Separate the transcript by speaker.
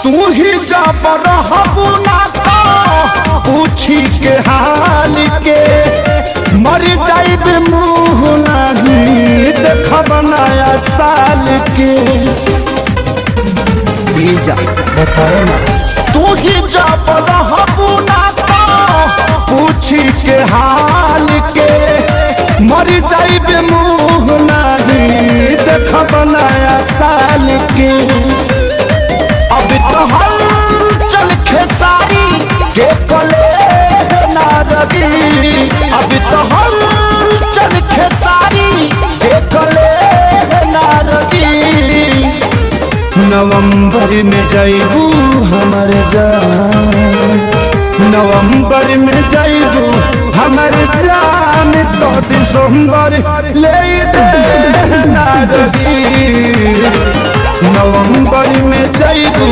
Speaker 1: तू ही जब रहबू ना तो पूछी के हाल के मर जाइब मुँह नहीं देखब नया साल के। बताओ ना तू ही जब रहबू ना तो पूछी के हाल के मर जाइब मुँह नहीं देखब नया साल के। अब तो हलचल खेसारी के कले ना रगी, अब तो हलचल खेसारी के कले ना रगी। नवंबर में जाइबू हमर जान, नवंबर में जाइबू हमर जान तो दिसंबर ले दे ना रगी। नवंबर में जाइबू